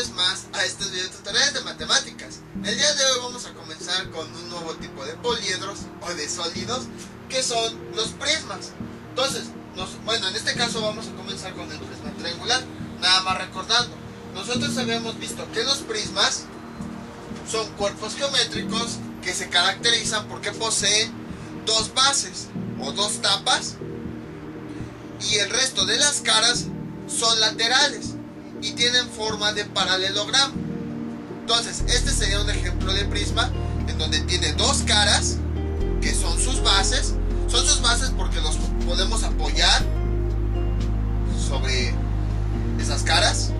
vez más a estos videotutoriales de matemáticas. El día de hoy vamos a comenzar con un nuevo tipo de poliedros o de sólidos que son los prismas. Entonces, en este caso vamos a comenzar con el prisma triangular. Nada más recordando, nosotros habíamos visto que los prismas son cuerpos geométricos que se caracterizan porque poseen dos bases o dos tapas y el resto de las caras son laterales y tienen forma de paralelogramo. Entonces este sería un ejemplo de prisma en donde tiene dos caras que son sus bases porque los podemos apoyar sobre esas caras,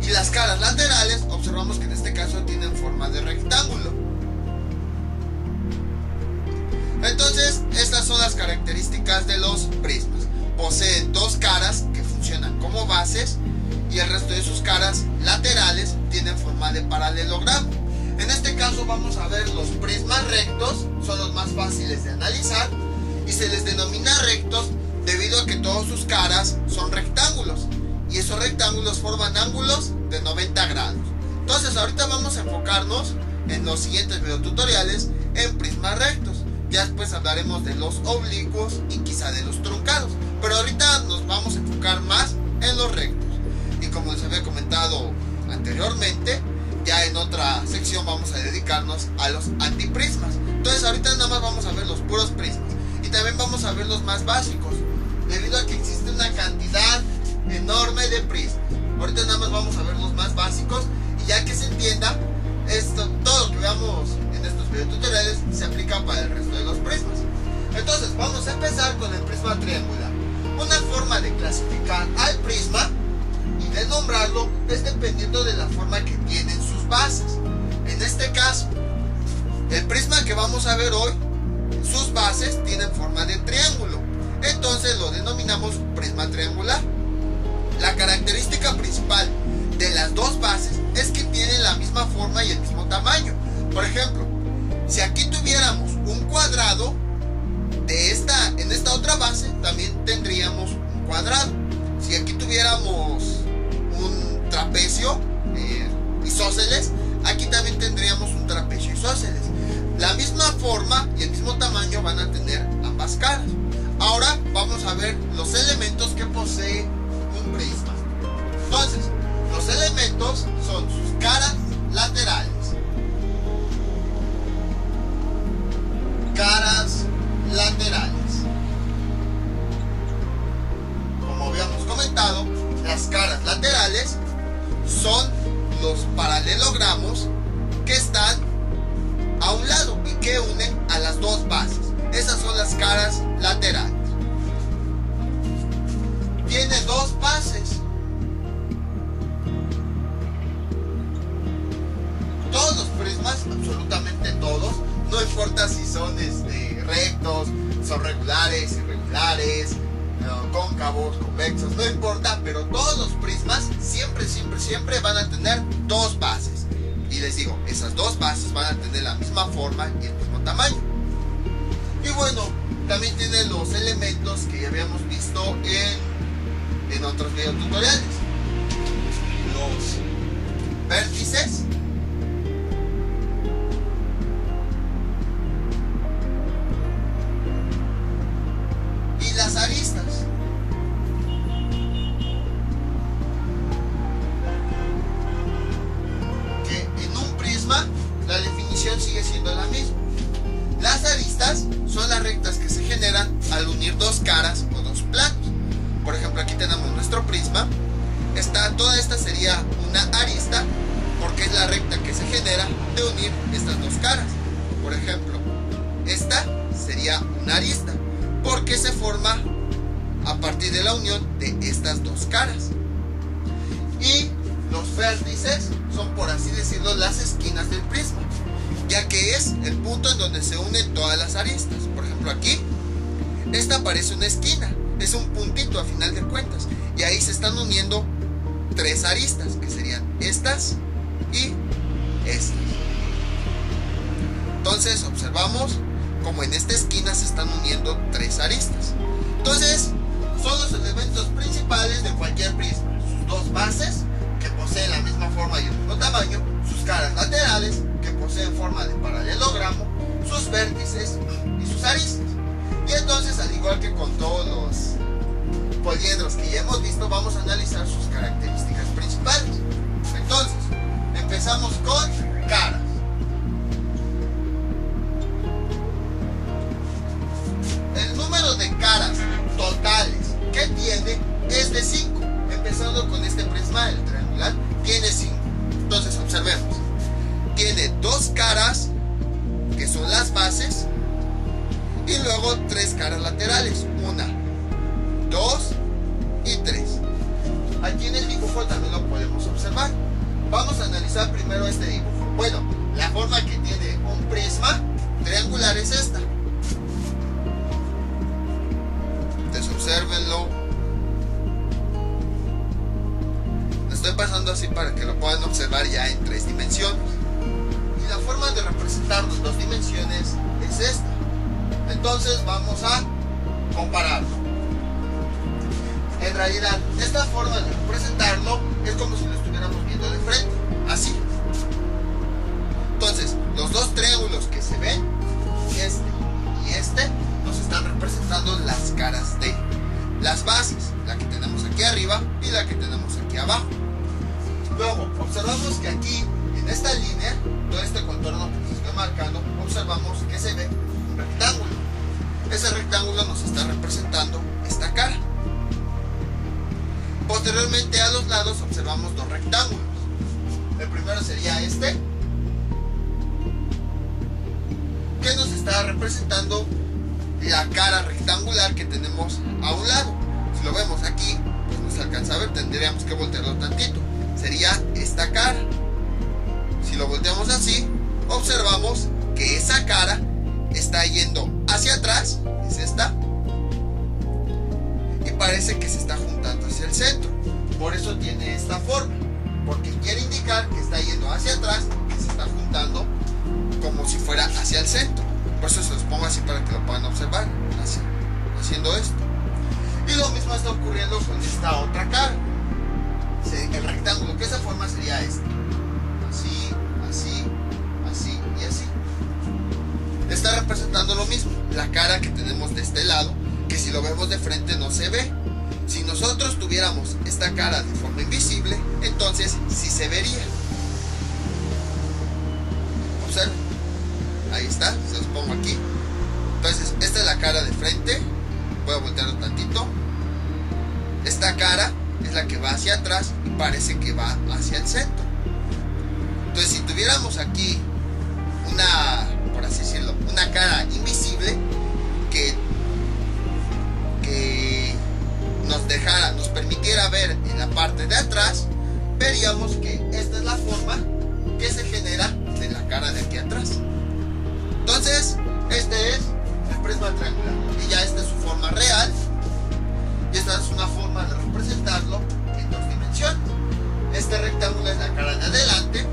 y las caras laterales observamos que en este caso tienen forma de rectángulo. Entonces estas son las características de los prismas. Poseen dos caras que funcionan como bases y el resto de sus caras laterales tienen forma de paralelogramo. En este caso vamos a ver los prismas rectos, son los más fáciles de analizar y se les denomina rectos debido a que todas sus caras son rectángulos y esos rectángulos forman ángulos de 90 grados. Entonces ahorita vamos a enfocarnos en los siguientes videotutoriales en prismas rectos. Ya después hablaremos de los oblicuos y quizá de los truncados, pero ahorita nos vamos a enfocar más en los rectos. Y como les había comentado anteriormente, ya en otra sección vamos a dedicarnos a los antiprismas. Entonces ahorita nada más vamos a ver los puros prismas y también vamos a ver los más básicos, debido a que existe una cantidad enorme de prismas. Ahorita nada más vamos a ver los más básicos y ya que se entienda esto, todo lo que veamos en estos videotutoriales se aplica para el resto de los prismas. Entonces vamos a empezar con el prisma triangular. Una forma de clasificar al prisma y de nombrarlo es dependiendo de la forma que tienen sus bases. En este caso, el prisma que vamos a ver hoy, sus bases tienen forma de triángulo, entonces lo denominamos prisma triangular. La característica principal de las dos bases es que tienen la misma forma y el mismo tamaño. Por ejemplo, si aquí tuviéramos un cuadrado en esta otra base, también tendríamos un cuadrado. Si aquí tuviéramos un trapecio isósceles, aquí también tendríamos un trapecio isósceles. La misma forma y el mismo tamaño van a tener ambas caras. Ahora vamos a ver los elementos que posee un prisma. Entonces, los elementos son sus caras laterales. Caras laterales. Como habíamos comentado, las caras laterales son los paralelogramos que están a un lado y que unen a las dos bases. Esas son las caras laterales. Tiene dos bases. Todos los prismas, absolutamente todos, no importa si son rectos, son regulares, irregulares, cóncavos, convexos, no importa, pero todos los prismas siempre van a tener dos bases. Y les digo, esas dos bases van a tener la misma forma y el mismo tamaño. Y bueno, también tiene los elementos que ya habíamos visto en otros videotutoriales. Los vértices, y las aristas. Que en un prisma la definición sigue siendo la misma. Las aristas son las rectas que se generan al unir dos caras o dos planos. Por ejemplo, aquí tenemos nuestro prisma. Toda esta sería una arista porque es la recta que se genera de unir estas dos caras. Por ejemplo, esta sería una arista porque se forma a partir de la unión de estas dos caras. Y los vértices son, por así decirlo, las esquinas del prisma, ya que es el punto en donde se unen todas las aristas. Por ejemplo, aquí esta parece una esquina, es un puntito a final de cuentas, y ahí se están uniendo tres aristas, que serían estas y estas. Entonces observamos como en esta esquina se están uniendo tres aristas. Entonces son los elementos principales de cualquier prisma, sus dos bases que poseen poseen la misma forma y el mismo tamaño, sus caras laterales, que poseen forma de paralelogramo, sus vértices y sus aristas. Y entonces, al igual que con todos los poliedros que ya hemos visto, vamos a analizar sus características principales. Entonces, empezamos con caras. El número de caras totales que tiene es de 5. Empezando con este prisma, el triangular, tiene 5. Entonces, observemos. Tiene 2 caras, que son las bases, y luego 3 caras laterales. 1, 2 y 3. Aquí en el dibujo también lo podemos observar. Vamos a analizar primero este dibujo. Bueno, la forma que tiene un prisma triangular es esta. Entonces, obsérvenlo. Lo estoy pasando así para que lo puedan observar ya en 3 dimensiones. Y la forma de representarlo en 2 dimensiones es esta. Entonces vamos a compararlo. En realidad, esta forma de representarlo es como si lo estuviéramos viendo de frente, así. Entonces, los 2 triángulos que se ven, este y este, nos están representando las caras de las bases, la que tenemos aquí arriba y la que tenemos aquí abajo. Luego, observamos que aquí, en esta línea, todo este contorno que se está marcando, observamos que se ve un rectángulo. Ese rectángulo nos está representando esta cara. Posteriormente, a los lados observamos 2 rectángulos. El primero sería este, que nos está representando la cara rectangular que tenemos a un lado. Si lo vemos aquí, pues no se alcanza a ver, tendríamos que voltearlo tantito. Sería esta cara. Si lo volteamos así, observamos que esa cara está yendo hacia atrás, es esta, y parece que se está juntando hacia el centro. Por eso tiene esta forma, porque quiere indicar que está yendo hacia atrás, que se está juntando como si fuera hacia el centro. Por eso se los pongo así para que lo puedan observar, así, haciendo esto. Y lo mismo está ocurriendo con esta otra cara. El rectángulo que se forma sería este, así, así, así y así. Está representando lo mismo, la cara que tenemos de este lado, que si lo vemos de frente no se ve. Si nosotros tuviéramos esta cara de forma invisible, entonces sí se vería. Observen, ahí está, se los pongo aquí. Entonces, esta es la cara de frente. Voy a voltearlo tantito. Esta cara es la que va hacia atrás y parece que va hacia el centro. Entonces, si tuviéramos aquí una, por así decirlo, una cara invisible que nos permitiera ver en la parte de atrás, veríamos que esta es la forma que se genera de la cara de aquí atrás. Entonces, este es el prisma triangular y ya esta es su forma real, y esta es una forma de representarlo en 2 dimensiones. Este rectángulo es la cara de adelante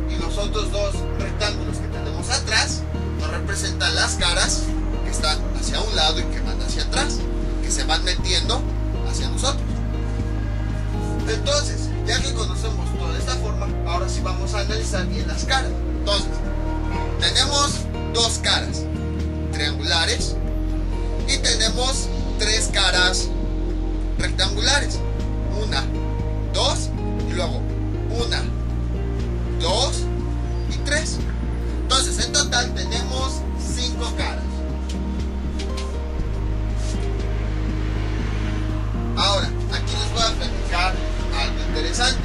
y los otros 2 rectángulos que tenemos atrás nos representan las caras que están hacia un lado y que van hacia atrás, que se van metiendo hacia nosotros. Entonces, ya que conocemos toda esta forma, ahora sí vamos a analizar bien las caras. Entonces, tenemos 2 caras triangulares y tenemos 3 caras rectangulares. 1, 2 y luego 1, 2 y 3. Entonces, en total tenemos 5 caras. Ahora, aquí les voy a platicar algo interesante.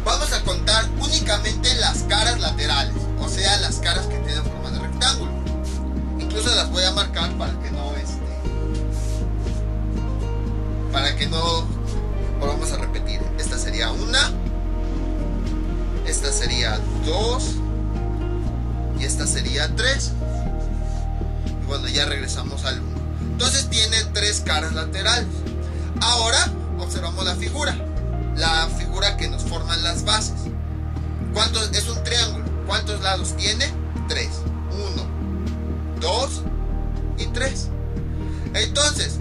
Vamos a contar únicamente las caras laterales, o sea, las caras que tienen forma de rectángulo. Incluso las voy a marcar para que no volvamos a repetir. Esta sería 1, esta sería 2 y esta sería 3. Y bueno, ya regresamos al 1. Entonces tiene 3 caras laterales. Ahora observamos la figura que nos forman las bases. ¿Cuántos? Es un triángulo. ¿Cuántos lados tiene? 3. 1, 2 y 3. Entonces,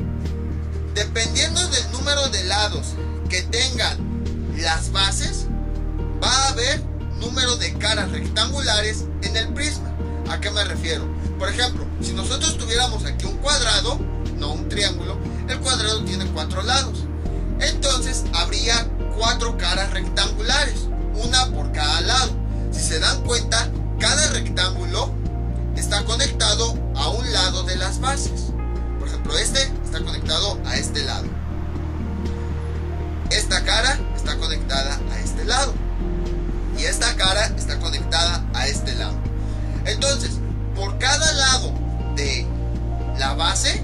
dependiendo del número de lados que tengan las bases, va a haber número de caras rectangulares en el prisma. ¿A qué me refiero? Por ejemplo, si nosotros tuviéramos aquí un cuadrado, no un triángulo, el cuadrado tiene 4 lados. Entonces habría 4 caras rectangulares, una por cada lado. Si se dan cuenta, cada rectángulo está conectado a un lado de las bases. Por ejemplo, este está conectado a este lado. Esta cara está conectada a este lado. Y esta cara está conectada a este lado. Entonces, por cada lado de la base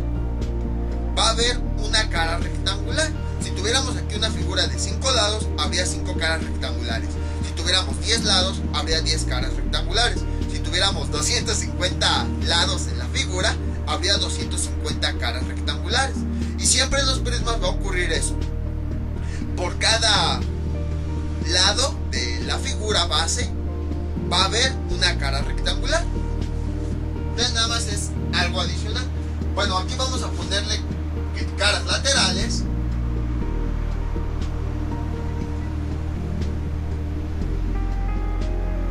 va a haber una cara rectangular. Si tuviéramos aquí una figura de 5 lados, habría 5 caras rectangulares. Si tuviéramos 10 lados, habría 10 caras rectangulares. Si tuviéramos 250 lados en la figura, habría 250 caras rectangulares. Y siempre en los prismas va a ocurrir eso. Por cada lado de la figura base va a haber una cara rectangular. Entonces nada más es algo adicional. Bueno, aquí vamos a ponerle caras laterales.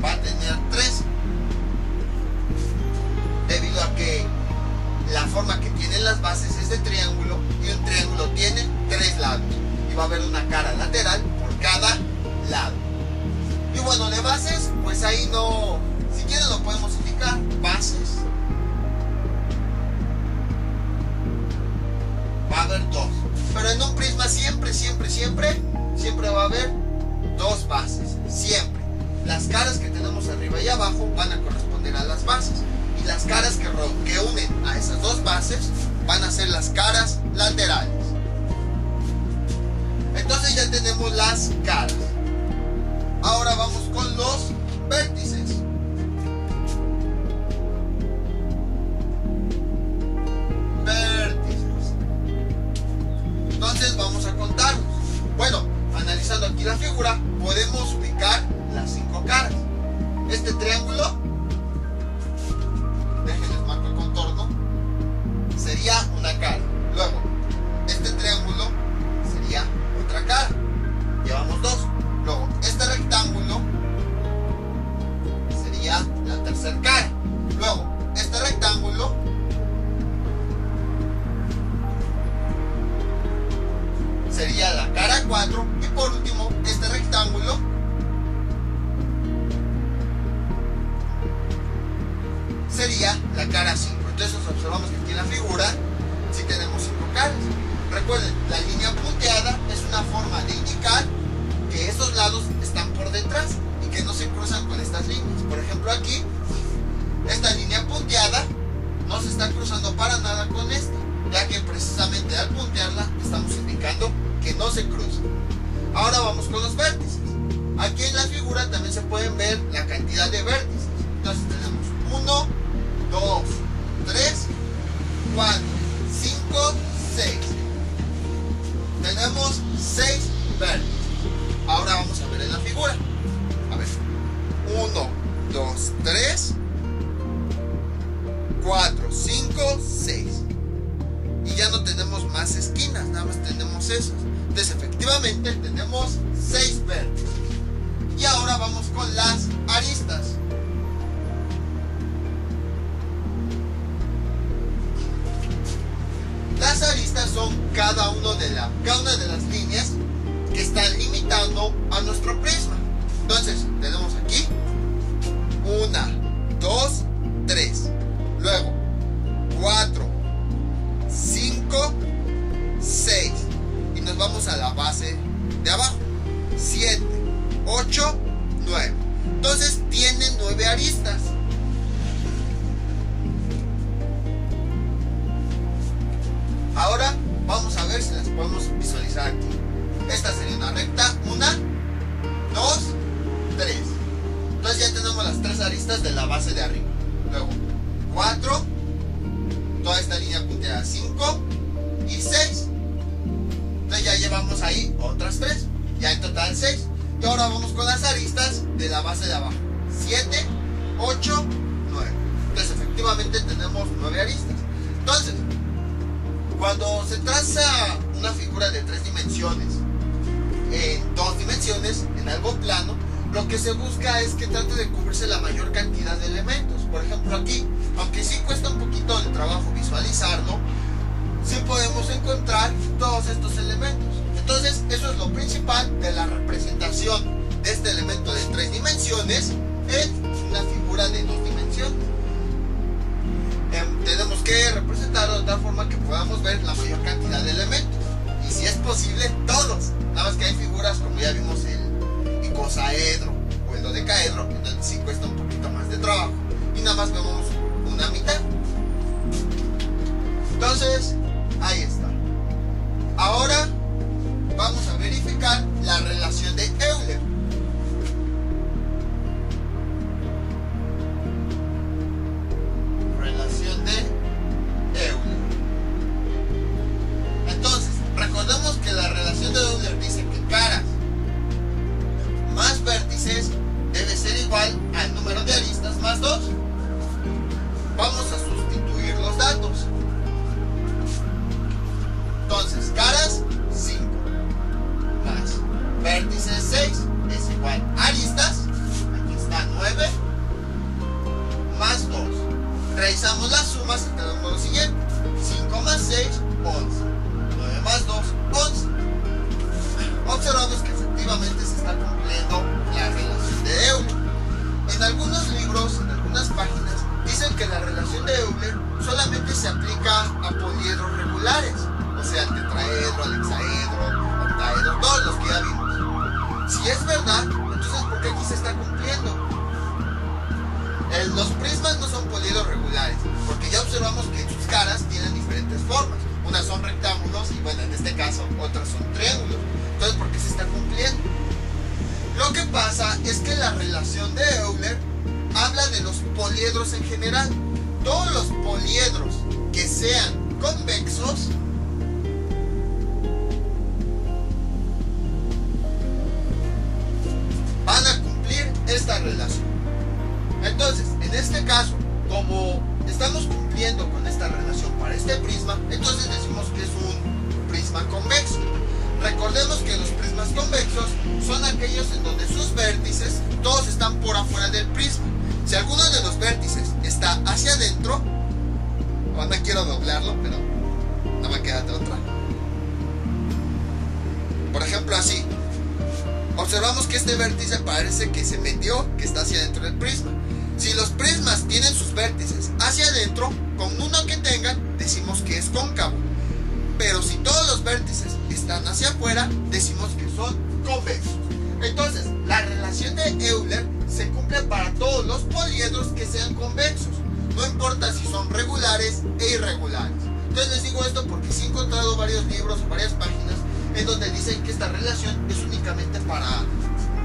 Va a tener 3, debido a que la forma que tienen las bases es de triángulo, y un triángulo tiene 3 lados, y va a haber una cara lateral por cada lado. Y bueno, de bases, pues ahí no, si quieren lo podemos indicar, bases. Va a haber 2, pero en un prisma siempre va a haber 2 bases, siempre. Las caras que tenemos arriba y abajo van a corresponder a las bases, y las caras que unen a esas 2 bases van a ser las caras laterales. Entonces ya tenemos las caras. Ahora vamos con los vértices. Entonces vamos a contarlos. Bueno, analizando aquí la figura, podemos ubicar las 5 caras. Este triángulo, déjenles marco el contorno, sería una cara. Luego, este triángulo sería otra cara. Llevamos 2. Luego, este rectángulo sería la tercera cara. Luego, este rectángulo sería la cara 4. Y por último, este rectángulo sería la cara 5. Entonces observamos que aquí en la figura sí tenemos 5 caras. Recuerden, la línea punteada es una forma de indicar que esos lados están por detrás y que no se cruzan con estas líneas. Por ejemplo, aquí esta línea punteada no se está cruzando para nada con esta, ya que precisamente al puntearla estamos indicando que no se cruza. Ahora vamos con los vértices. Aquí en la figura también se pueden ver la cantidad de vértices. Entonces tenemos 1, 2, 3, 4, 5, 6. Tenemos 6 vértices. Ahora vamos a ver en la figura. A ver. 1, 2, 3, 4, 5, 6. Y ya no tenemos más esquinas, nada más tenemos esas. Entonces efectivamente tenemos 6 vértices. Y ahora vamos con las aristas. Las aristas son cada una de las líneas que están limitando a nuestro prisma. Entonces tenemos aquí 1, 2, 3. Luego 4, 5, 6. Y nos vamos a la base de abajo. 7, 8, 9. Entonces tiene 9 aristas. Ahora vamos a ver si las podemos visualizar aquí. Esta sería una recta. 1, 2, 3. Entonces ya tenemos las 3 aristas de la base de arriba. Luego 4. Toda esta línea punteada 5 y 6. Entonces ya llevamos ahí otras 3. Ya en total 6. Y ahora vamos con las aristas de la base de abajo. 7, 8, 9. Entonces efectivamente tenemos 9 aristas. Entonces, cuando se traza una figura de 3 dimensiones en dos dimensiones, en algo plano, lo que se busca es que trate de cubrirse la mayor cantidad de elementos. Por ejemplo aquí, aunque sí cuesta un poquito de trabajo visualizarlo, sí podemos encontrar todos estos elementos. Entonces eso es lo principal de la representación de este elemento de 3 dimensiones en una figura de 2 dimensiones. Tenemos que representarlo de tal forma que podamos ver la mayor cantidad de elementos, y si es posible todos. Nada más que hay figuras como ya vimos el icosaedro o el dodecaedro, en donde sí cuesta un poquito más de trabajo y nada más vemos una mitad. Entonces ahí está. Ahora vamos a verificar la relación de Euler. Relación de Euler. Entonces, recordemos que la relación de Euler dice que caras más vértices debe ser igual al número de aristas más 2. Vamos a sustituir los datos. Entonces, caras 5 más vértices 6 es igual a aristas, aquí está 9, más 2. Realizamos las sumas y tenemos lo siguiente: 5 más 6, 11. 9 más 2, 11. Observamos que efectivamente se está cumpliendo la relación de Euler. En algunos libros, en algunas páginas, dicen que la relación de Euler solamente se aplica a poliedros regulares, o sea, al tetraedro, al hexaedro, octaedro, todos los que ya vimos. Si es verdad, entonces ¿por qué aquí se está cumpliendo? Los prismas no son poliedros regulares, porque ya observamos que sus caras tienen diferentes formas. Unas son rectángulos y, bueno, en este caso otras son triángulos. Entonces, ¿por qué se está cumpliendo? Lo que pasa es que la relación de Euler habla de los poliedros en general. Todos los poliedros que sean convexos van a cumplir esta relación. Entonces, en este caso, como estamos cumpliendo con esta relación para este prisma, entonces decimos que es un prisma convexo. Recordemos que los prismas convexos son aquellos en donde sus vértices todos están por afuera del prisma. Si alguno de los vértices está hacia adentro, no quiero doblarlo, pero no me queda de otra. Por ejemplo, así. Observamos que este vértice parece que se metió, que está hacia adentro del prisma. Si los prismas tienen sus vértices hacia adentro, con uno que tengan, decimos que es cóncavo. Pero si todos los vértices están hacia afuera, decimos que son convexos. Entonces, la relación de Euler se cumple para todos los poliedros que sean convexos. No importa si son regulares e irregulares. Entonces les digo esto porque sí he encontrado varios libros o varias páginas en donde dicen que esta relación es únicamente para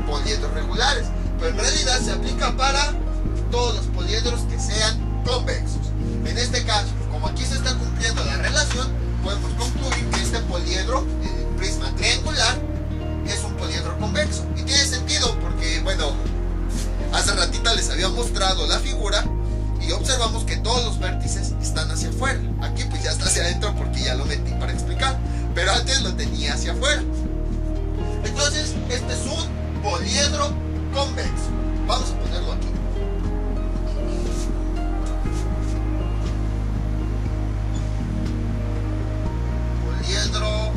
poliedros regulares, pero en realidad se aplica para todos los poliedros que sean convexos. En este caso, como aquí se está cumpliendo la relación, podemos concluir que este poliedro, el prisma triangular, es un poliedro convexo. Y tiene sentido porque, bueno, hace ratito les había mostrado la figura y observamos que todos los vértices están hacia afuera. Aquí pues ya está hacia adentro porque ya lo metí para explicar, pero antes lo tenía hacia afuera. Entonces, este es un poliedro convexo. Vamos a ponerlo aquí. Poliedro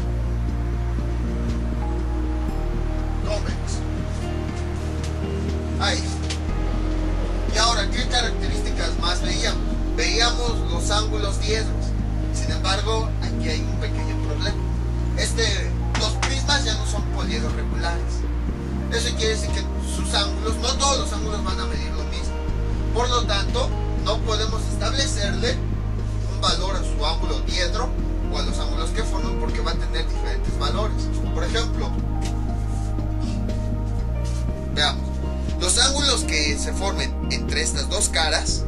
convexo. Ahí. Y ahora, ¿qué características más veíamos? Veíamos los ángulos diedros. Sin embargo, aquí hay un pequeño problema. Los prismas ya no son poliedros regulares. Eso quiere decir que sus ángulos, no todos los ángulos van a medir lo mismo. Por lo tanto, no podemos establecerle un valor a su ángulo diedro o a los ángulos que forman, porque va a tener diferentes valores. Por ejemplo, veamos, los ángulos que se formen entre estas dos caras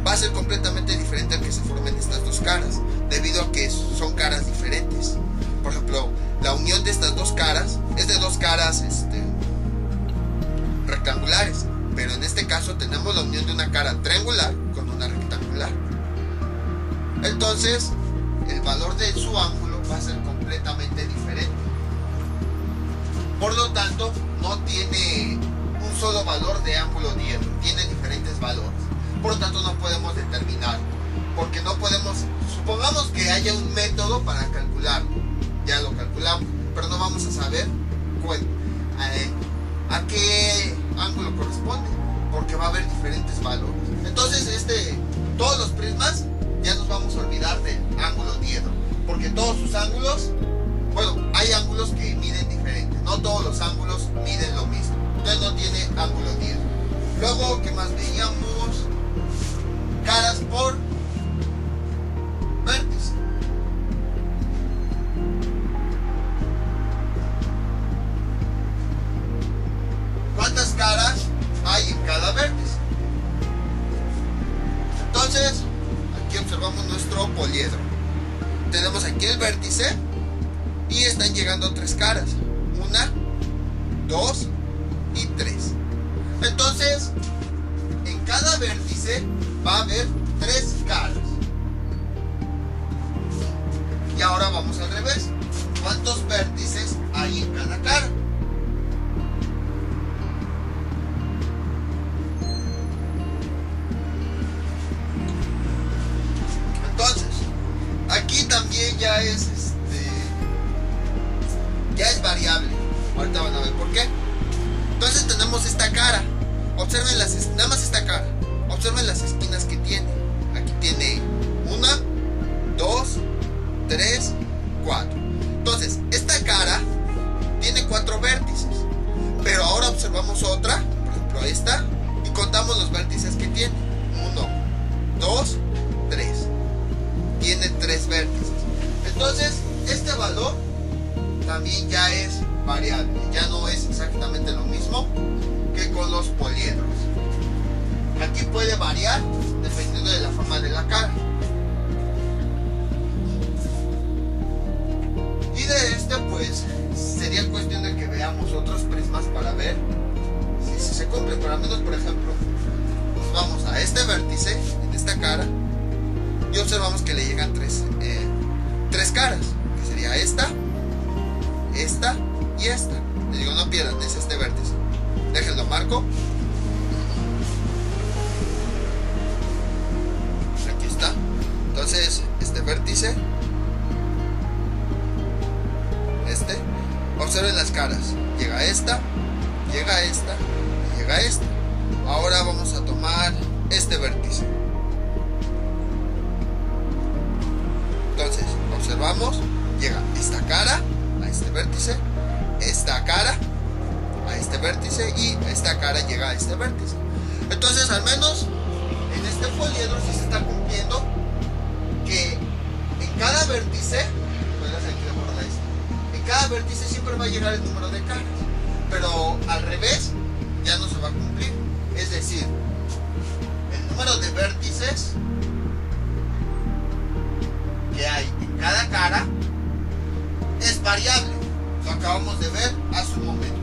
va a ser completamente diferente al que se formen estas dos caras, debido a que son caras diferentes. Por ejemplo, la unión de estas dos caras es de dos caras rectangulares, pero en este caso tenemos la unión de una cara triangular con una rectangular. Entonces, el valor de su ángulo va a ser completamente diferente. Por lo tanto, no tiene un solo valor de ángulo diedro, tiene diferentes valores. Por lo tanto, no podemos determinar, porque no podemos, supongamos que haya un método para calcularlo, ya lo calculamos, pero no vamos a saber a qué ángulo corresponde, porque va a haber diferentes valores. Entonces, todos los prismas ya nos vamos a olvidar del ángulo diedro, porque todos sus ángulos, bueno, hay ángulos que miden diferente, no todos los ángulos miden lo mismo, entonces no tiene ángulo diedro. Luego, ¿qué más veíamos? Caras por vértice. ¿Cuántas caras hay en cada vértice? Entonces, aquí observamos nuestro poliedro. Tenemos aquí el vértice y están llegando 3 caras. 1, 2 y 3. Entonces, en cada vértice va a haber 3 caras. Y ahora vamos al revés. ¿Cuántos vértices hay en cada cara? Entonces, aquí también ya es variable. Ahorita van a ver por qué. Entonces tenemos esta cara. Observen nada más esta cara. Observen las esquinas que tiene. Aquí tiene 1, 2, 3, 4. Entonces, esta cara tiene 4 vértices. Pero ahora observamos otra, por ejemplo esta, y contamos los vértices que tiene. 1, 2, 3. Tiene 3 vértices. Entonces, este valor también ya es variable. Ya no es exactamente lo mismo que con los poliedros. Aquí puede variar dependiendo de la forma de la cara. Y de pues sería cuestión de que veamos otros prismas para ver si se cumple. Pero al menos, por ejemplo, nos vamos a este vértice en esta cara y observamos que le llegan 3 caras, que sería esta y esta. Les digo, no pierdan, es este vértice. Déjenlo marco. Aquí está. Entonces, este vértice, observen las caras. Llega esta y llega esta. Ahora vamos a tomar este vértice. Entonces, observamos, llega esta cara a este vértice, esta cara a este vértice y esta cara llega a este vértice. Entonces, al menos en este poliedro sí se está cumpliendo que en cada vértice, cada vértice siempre va a llegar el número de caras, pero al revés ya no se va a cumplir. Es decir, el número de vértices que hay en cada cara es variable. Lo acabamos de ver hace un momento.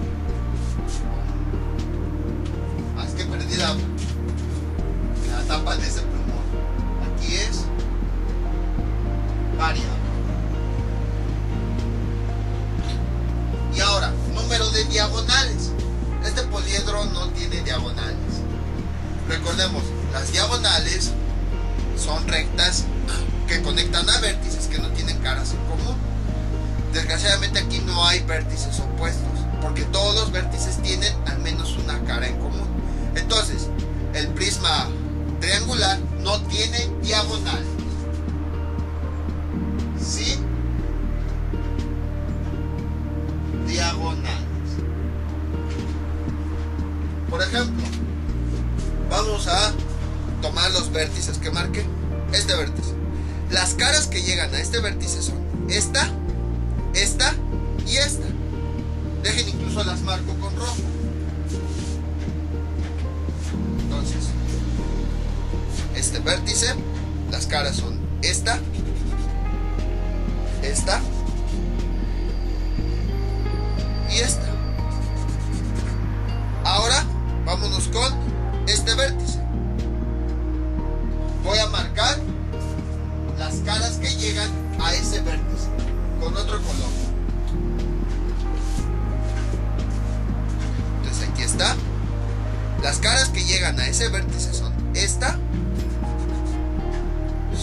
Es que perdí la tapa de ese plumón. Aquí es variable. Y ahora, número de diagonales. Este poliedro no tiene diagonales. Recordemos, las diagonales son rectas que conectan a vértices que no tienen caras en común. Desgraciadamente aquí no hay vértices opuestos, porque todos los vértices tienen al menos una cara en común. Entonces, el prisma triangular no tiene diagonales. ¿Sí? Diagonales. Por ejemplo, vamos a tomar los vértices que marqué. Este vértice. Las caras que llegan a este vértice son esta y esta. Dejen, incluso las marco con rojo. Entonces, este vértice, las caras son esta y esta. Ahora vámonos con este vértice. Voy a marcar las caras que llegan a ese vértice con otro color. caras que llegan a ese vértice son esta y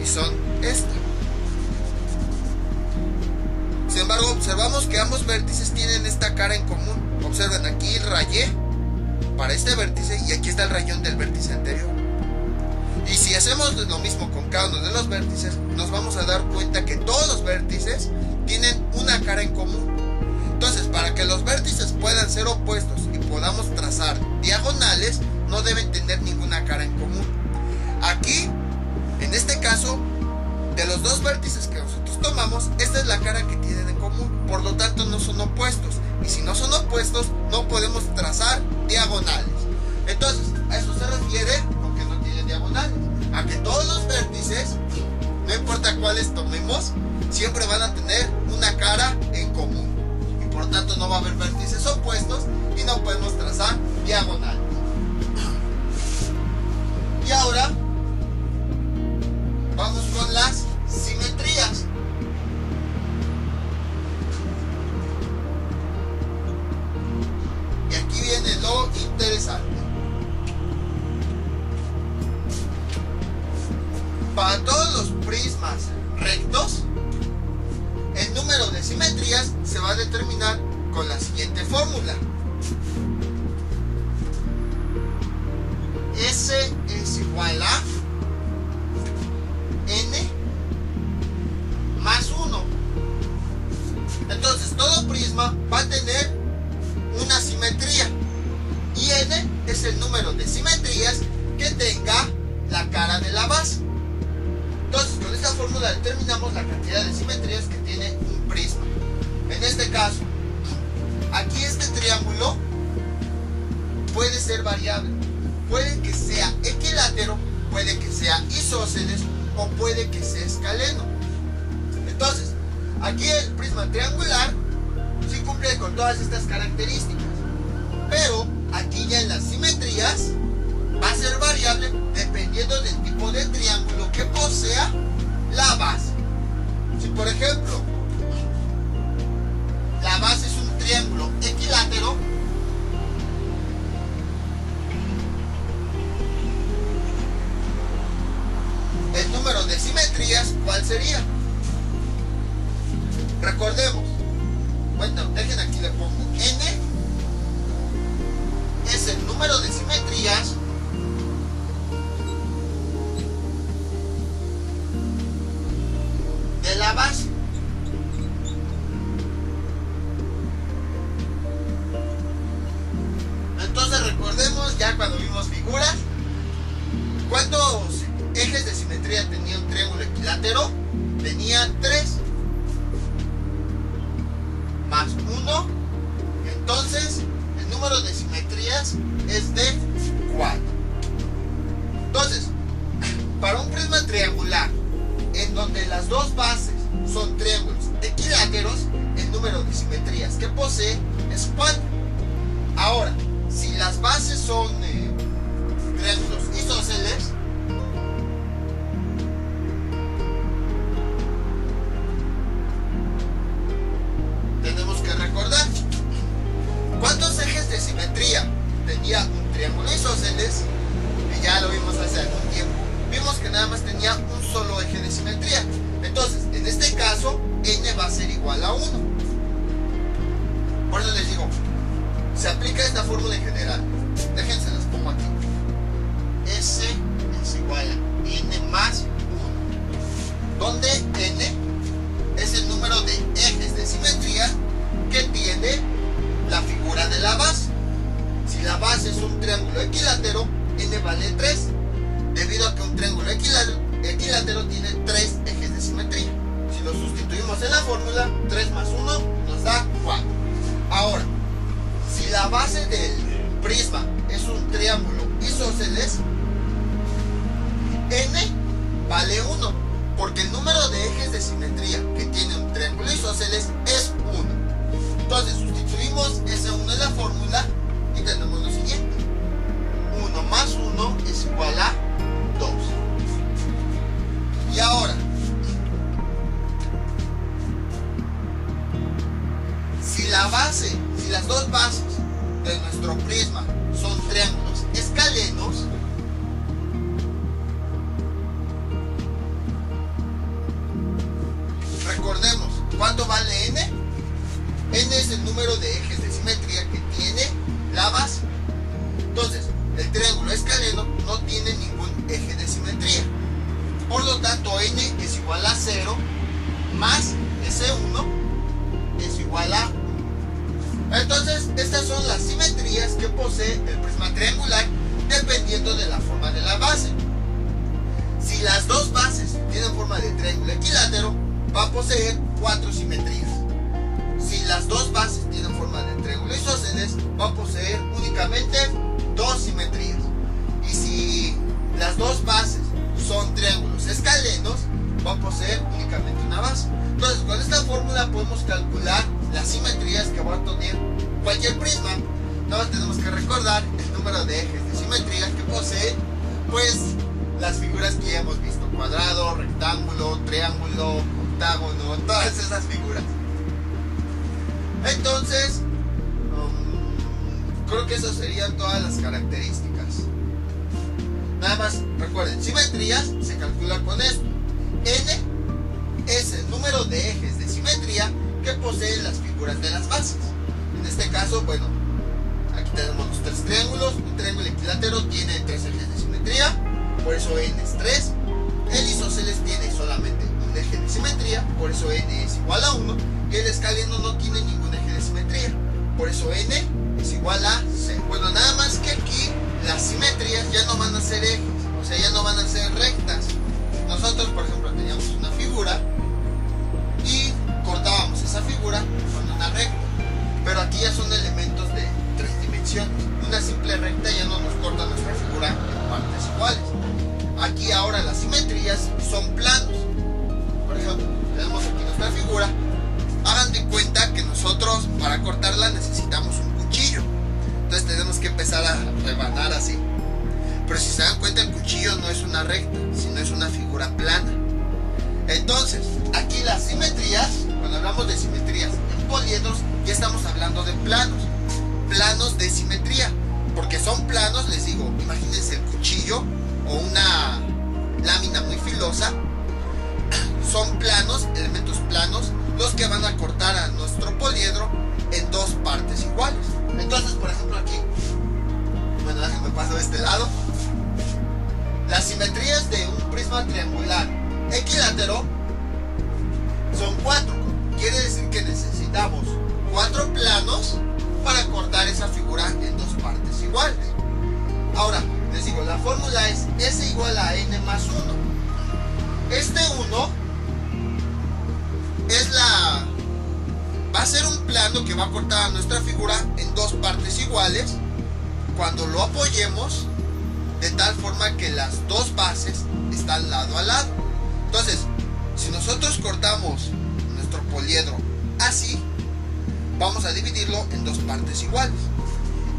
son esta. Sin embargo, observamos que ambos vértices tienen esta cara en común. Observen, aquí rayé para este vértice y aquí está el rayón del vértice anterior. Y si hacemos lo mismo con cada uno de los vértices, nos vamos a dar cuenta que todos los vértices tienen una cara en común. Entonces, para que los vértices puedan ser opuestos y podamos trazar diagonales, no deben tener ninguna cara en común. Aquí, en este caso, de los dos vértices que nosotros tomamos, esta es la cara que tienen en común. Por lo tanto, no son opuestos. Y si no son opuestos, no podemos trazar diagonales. Entonces, a eso se refiere con que no tienen diagonales. A que todos los vértices, no importa cuáles tomemos, siempre van a tener una cara en común. Y por lo tanto, no va a haber vértices opuestos y no podemos trazar diagonales. Y ahora vamos con las simetrías. Y aquí viene lo interesante. Para todos los prismas rectos, el número de simetrías se va a determinar con la siguiente fórmula. S es igual a n más 1. Entonces todo prisma va a tener una simetría y n es el número de simetrías que tenga la cara de la base. Entonces con esta fórmula determinamos la cantidad de simetrías que tiene un prisma. En este caso, aquí este triángulo puede ser variable. Puede que sea equilátero, puede que sea isósceles o puede que sea escaleno. Entonces, aquí el prisma triangular sí cumple con todas estas características. Pero aquí ya en las simetrías va a ser variable dependiendo del tipo de triángulo que posea la base. Si por ejemplo la base es un triángulo equilátero, el número de simetrías, ¿cuál sería? Recordemos, bueno, dejen aquí le pongo n es el número de simetrías de la base. Entonces recordemos, ya cuando vimos figuras, ¿cuántos ejes de simetría tenía un triángulo equilátero? Tenía 3 más 1. Entonces el número de simetrías es de 4. Entonces, para un prisma triangular en donde las dos bases son triángulos equiláteros, el número de simetrías que posee es 4. Ahora, si las bases son triángulos isósceles, tenemos que recordar cuántos ejes de simetría tenía un triángulo isósceles, que ya lo vimos hace algún tiempo. Vimos que nada más tenía un solo eje de simetría. Entonces, en este caso, n va a ser igual a 1. Por eso les digo, se aplica esta fórmula en general. Déjense, las pongo aquí. S es igual a n más 1, donde n es el número de ejes de simetría que tiene la figura de la base. Si la base es un triángulo equilátero, n vale 3, debido a que un triángulo equilátero tiene 3 ejes de simetría. Si lo sustituimos en la fórmula, 3 más 1 nos da 4. Ahora, si la base del prisma es un triángulo isósceles, n vale 1, porque el número de ejes de simetría que tiene un triángulo isósceles es 1. Entonces sustituimos ese 1 en la fórmula y tenemos lo siguiente: 1 más 1 es igual a 2. Y ahora, si las dos bases prisma son triángulos escalenos, recordemos, ¿cuánto vale n? N es el número de ejes de simetría que tiene la base. Entonces, el triángulo escaleno no tiene ningún eje de simetría. Por lo tanto, n es igual a 0 más S1 es igual a 1. Entonces, estas son las simetrías que posee el prisma triangular dependiendo de la forma de la base. Si las dos bases tienen forma de triángulo equilátero, va a poseer 4 simetrías. Si las dos bases tienen forma de triángulo isósceles, va a poseer únicamente 2 simetrías. Y si las dos bases son triángulos escalenos, va a poseer únicamente una base. Entonces, con esta fórmula podemos calcular las simetrías que va a tener cualquier prisma. Nada más tenemos que recordar el número de ejes de simetría que posee, pues, las figuras que ya hemos visto: cuadrado, rectángulo, triángulo, octágono, todas esas figuras. Entonces, creo que esas serían todas las características. Nada más recuerden, simetrías se calcula con esto. N es el número de ejes de simetría que poseen las figuras de las bases. En este caso, bueno, aquí tenemos los 3 triángulos. Un triángulo equilátero tiene 3 ejes de simetría, por eso N es 3. El isósceles tiene solamente un eje de simetría, por eso N es igual a 1. Y el escaleno no tiene ningún eje de simetría, por eso N es igual a 0. Bueno, nada más que aquí las simetrías ya no van a ser ejes, o sea, ya no van a ser rectas. Nosotros, por ejemplo, teníamos una figura y cortábamos esa figura con una recta, pero aquí ya son elementos de 3 dimensiones. Una simple recta ya no nos corta nuestra figura en partes iguales. Aquí ahora las simetrías son planos. Por ejemplo, tenemos aquí nuestra figura. Hagan de cuenta que nosotros para cortarla necesitamos un cuchillo. Entonces tenemos que empezar a rebanar así. Pero si se dan cuenta, el cuchillo no es una recta, sino es una figura plana. Entonces, aquí las simetrías, cuando hablamos de simetrías en poliedros, ya estamos hablando de planos. Planos de simetría. Porque son planos, les digo, imagínense el cuchillo o una lámina muy filosa. Son planos, elementos planos, los que van a cortar a nuestro poliedro en 2 partes iguales. Entonces, por ejemplo, aquí, bueno, déjenme paso de este lado. Las simetrías de un prisma triangular equilátero son 4. Quiere decir que necesitamos 4 planos para cortar esa figura en 2 partes iguales. Ahora, les digo, la fórmula es S igual a N más 1. Este 1 va a ser un plano que va a cortar a nuestra figura en 2 partes iguales cuando lo apoyemos de tal forma que las 2 bases están lado a lado. Entonces, si nosotros cortamos nuestro poliedro así, vamos a dividirlo en 2 partes iguales.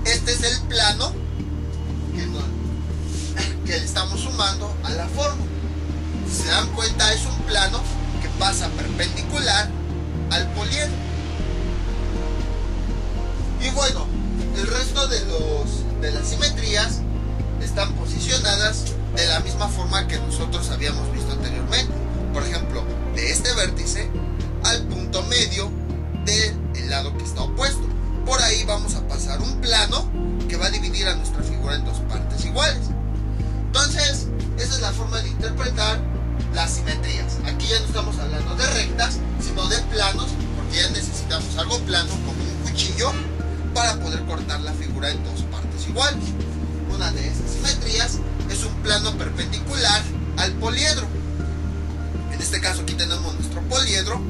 Este es el plano que le estamos sumando a la forma. Si se dan cuenta, es un plano que pasa perpendicular al poliedro. Y bueno, el resto de las simetrías están posicionadas de la misma forma que nosotros habíamos visto anteriormente. Por ejemplo, de este vértice al punto medio del lado que está opuesto. Por ahí vamos a pasar un plano que va a dividir a nuestra figura en 2 partes iguales. Entonces, esa es la forma de interpretar las simetrías. Aquí ya no estamos hablando de rectas, sino de planos, porque ya necesitamos algo plano como un cuchillo para poder cortar la figura en 2 partes iguales. Una de esas simetrías es un plano perpendicular al poliedro. En este caso aquí tenemos nuestro poliedro.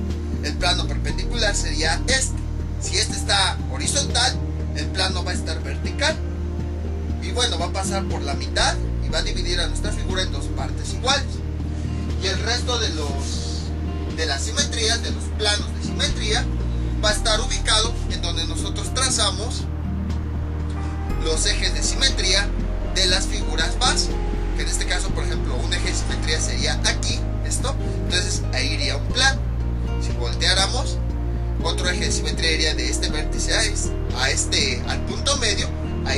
El plano perpendicular sería este. Si este está horizontal, el plano va a estar vertical. Y bueno, va a pasar por la mitad y va a dividir a nuestra figura en 2 partes iguales. Y el resto de las simetrías, de los planos de simetría, va a estar ubicado en donde nosotros trazamos los ejes de simetría de las figuras base. Que en este caso, por ejemplo, un eje de simetría sería aquí, esto. Entonces ahí iría un plano. Si volteáramos, otro eje de simetría iría de este vértice al punto medio. Ahí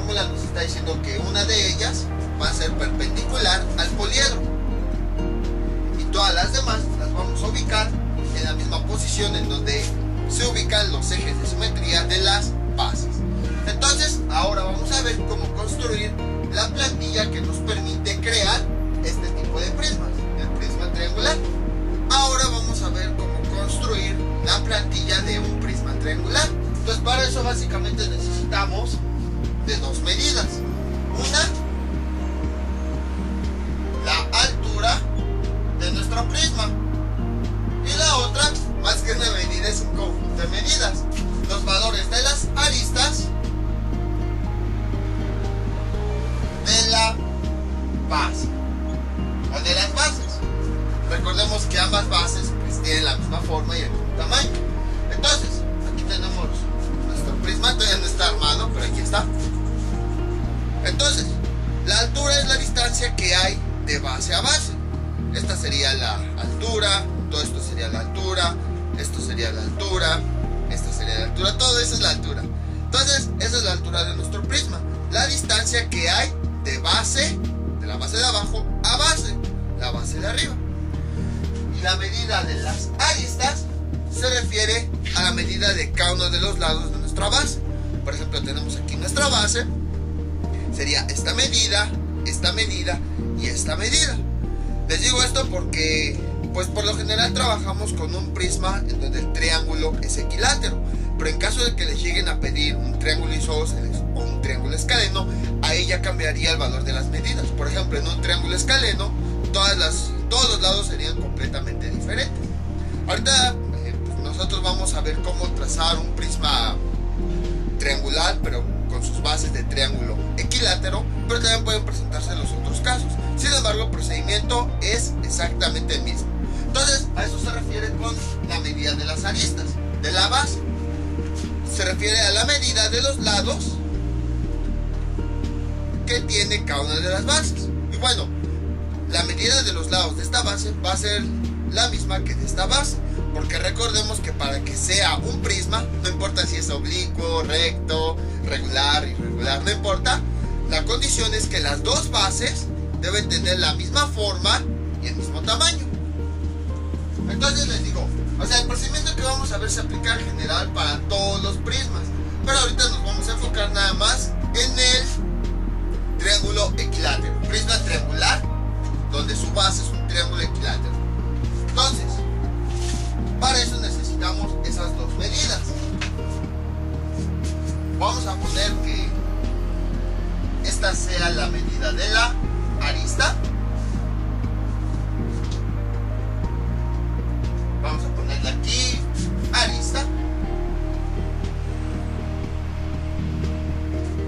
fórmula nos está diciendo que una de ellas va a ser perpendicular al poliedro. Y todas las demás las vamos a ubicar en la misma posición en donde se ubican los ejes de simetría de las bases. Entonces, ahora vamos a ver cómo construir la plantilla que nos permite crear este tipo de prismas, el prisma triangular. Ahora vamos a ver cómo construir la plantilla de un prisma triangular. Entonces, para eso básicamente necesitamos de dos medidas. Una, la altura de nuestro prisma, y la otra, más que una medida, es un conjunto de medidas, los valores de las aristas de la base o de las bases. Recordemos que ambas bases pues tienen la misma forma y el mismo tamaño. Entonces, aquí tenemos nuestro prisma, todavía no está armado, pero aquí está. Entonces, la altura es la distancia que hay de base a base. Esta sería la altura, todo esto sería la altura, esto sería la altura, esta sería la altura, todo eso es la altura. Entonces, esa es la altura de nuestro prisma, la distancia que hay de base, de la base de abajo a base, la base de arriba. Y la medida de las aristas se refiere a la medida de cada uno de los lados de nuestra base. Por ejemplo, tenemos aquí nuestra base, sería esta medida y esta medida. Les digo esto porque pues por lo general trabajamos con un prisma en donde el triángulo es equilátero, pero en caso de que les lleguen a pedir un triángulo isósceles o un triángulo escaleno, ahí ya cambiaría el valor de las medidas. Por ejemplo, en un triángulo escaleno todos los lados serían completamente diferentes. Ahorita pues nosotros vamos a ver cómo trazar un prisma triangular, pero con sus bases de triángulo equilátero, pero también pueden presentarse los otros casos. Sin embargo, el procedimiento es exactamente el mismo. Entonces, a eso se refiere con la medida de las aristas de la base. Se refiere a la medida de los lados que tiene cada una de las bases. Y bueno, la medida de los lados de esta base va a ser la misma que de esta base, porque recordemos que para que sea un prisma, no importa si es oblicuo, recto, regular, irregular, no importa, la condición es que las dos bases deben tener la misma forma y el mismo tamaño. Entonces les digo, o sea, el procedimiento que vamos a ver se aplica en general para todos los prismas, pero ahorita nos vamos a enfocar nada más en el triángulo equilátero, prisma triangular, donde su base es un triángulo equilátero. Entonces, para eso necesitamos esas dos medidas. Vamos a poner que esta sea la medida de la arista. Vamos a ponerle aquí arista.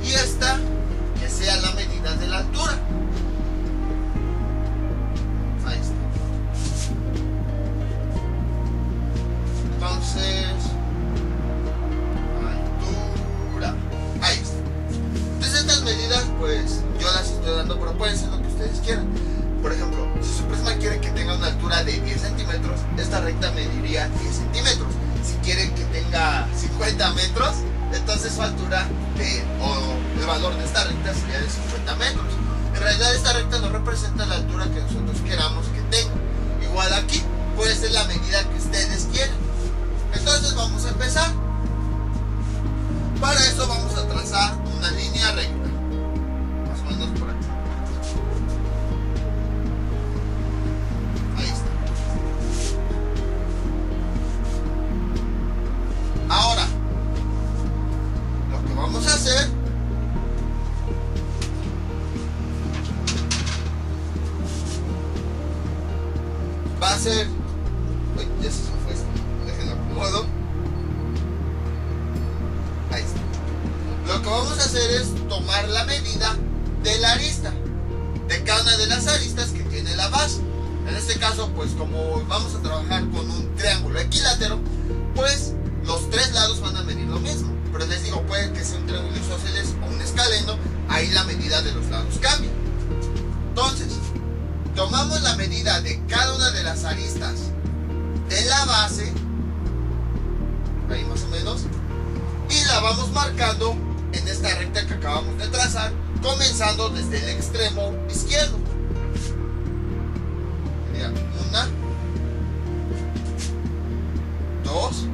Y esta que sea la medida de la altura. Ahí está. Entonces, altura. Ahí está. Entonces estas medidas pues yo las estoy dando, pero pueden ser lo que ustedes quieran. Por ejemplo, si su prisma quiere que tenga una altura de 10 centímetros, esta recta mediría 10 centímetros. Si quieren que tenga 50 metros, entonces su altura o el valor de esta recta sería de 50 metros. En realidad esta recta no representa la altura que nosotros queramos que tenga. Igual aquí puede ser la medida que ustedes quieran. Entonces vamos a empezar. Para eso vamos a trazar una línea recta, más o menos por aquí. Ahí está. Ahora, lo que vamos a hacer va a ser... Uy, ya se fue esto. Déjenlo acomodo. Ahí está. Lo que vamos a hacer es tomar la medida de la arista, de cada una de las aristas que tiene la base. En este caso, pues como vamos a trabajar con un triángulo equilátero, pues los tres lados van a medir lo mismo. Pero les digo, puede que sea un triángulo isósceles o un escaleno, ahí la medida de los lados cambia. Entonces, tomamos la medida de cada una de las aristas de la base, ahí más o menos, y la vamos marcando en esta recta que acabamos de trazar, comenzando desde el extremo izquierdo. Sería 1, 2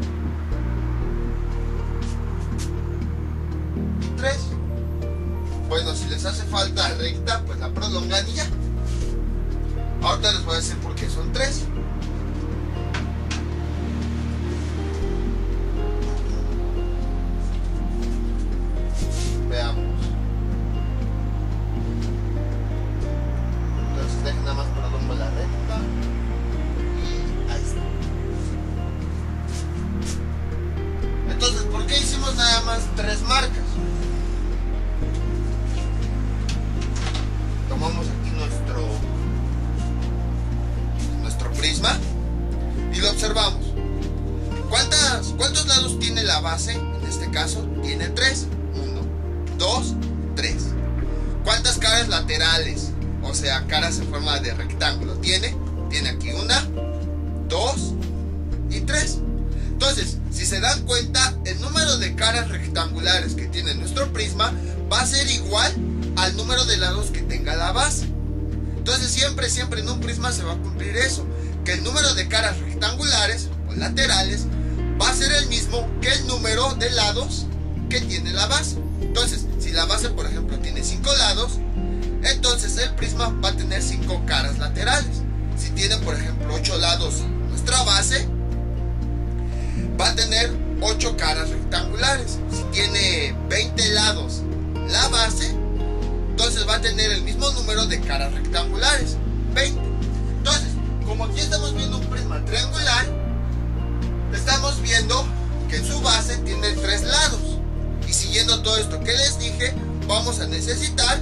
y 3. Bueno, si les hace falta recta, pues la prolongan y ya. Ahorita les voy a decir por qué son 3. Veamos. Entonces dejen nada más prolongo la recta. Y ahí está. Entonces, ¿por qué hicimos nada más 3 marcas? Tomamos aquí nuestro prisma y lo observamos. ¿Cuántos lados tiene la base? En este caso tiene 3. 1, 2, 3. ¿Cuántas caras laterales? O sea, caras en forma de rectángulo tiene. Tiene aquí 1, 2 y 3. Entonces, si se dan cuenta, el número de caras rectangulares que tiene nuestro prisma va a ser igual al número de lados que tenga la base. Entonces siempre en un prisma se va a cumplir eso, que el número de caras rectangulares o laterales va a ser el mismo que el número de lados que tiene la base. Entonces, si la base, por ejemplo, tiene 5 lados, entonces el prisma va a tener 5 caras laterales. Si tiene, por ejemplo, 8 lados nuestra base, va a tener 8 caras rectangulares. Si tiene 20 lados la base, entonces va a tener el mismo número de caras rectangulares, 20. Entonces, como aquí estamos viendo un prisma triangular, estamos viendo que en su base tiene 3 lados. Y siguiendo todo esto que les dije, vamos a necesitar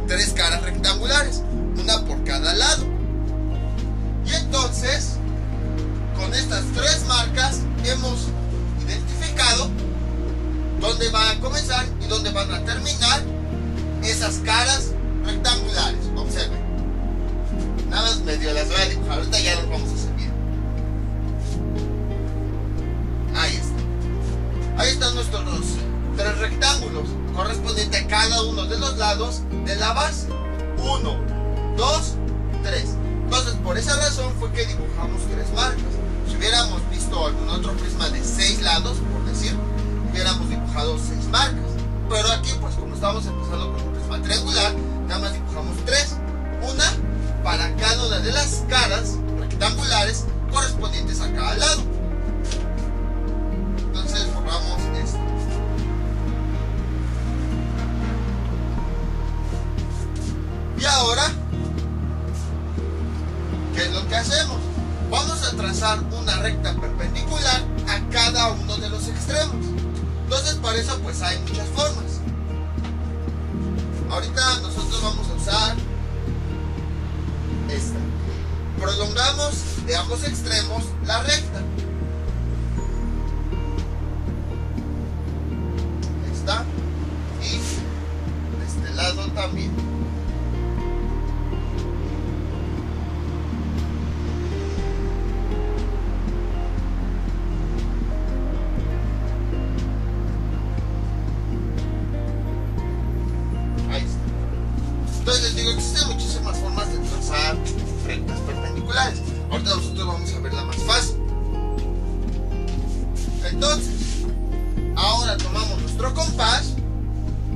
3 caras rectangulares, una por cada lado. Y entonces, con estas 3 marcas hemos identificado dónde van a comenzar y dónde van a terminar esas caras rectangulares. Observen, nada más medio las voy a dibujar, ahorita ya las vamos a hacer bien. Ahí está. Ahí están nuestros 3 rectángulos correspondientes a cada uno de los lados de la base. 1, 2, 3. Entonces, por esa razón fue que dibujamos 3 marcas. Si hubiéramos visto algún otro prisma de 6 lados, por decir, hubiéramos dibujado 6 marcas. Pero aquí, pues como estamos empezando con un prisma triangular, nada más dibujamos 3. Una para cada una de las caras rectangulares correspondientes a cada lado. Entonces formamos esto. Y ahora, ¿qué es lo que hacemos? Vamos a trazar una recta perpendicular a cada uno de los extremos. Entonces, para eso pues hay muchas formas. Ahorita nosotros vamos a usar esta. Prolongamos de ambos extremos la recta. Esta. Y de este lado también. Entonces les digo, existen muchísimas formas de trazar rectas perpendiculares. Ahorita nosotros vamos a ver la más fácil. Entonces, ahora tomamos nuestro compás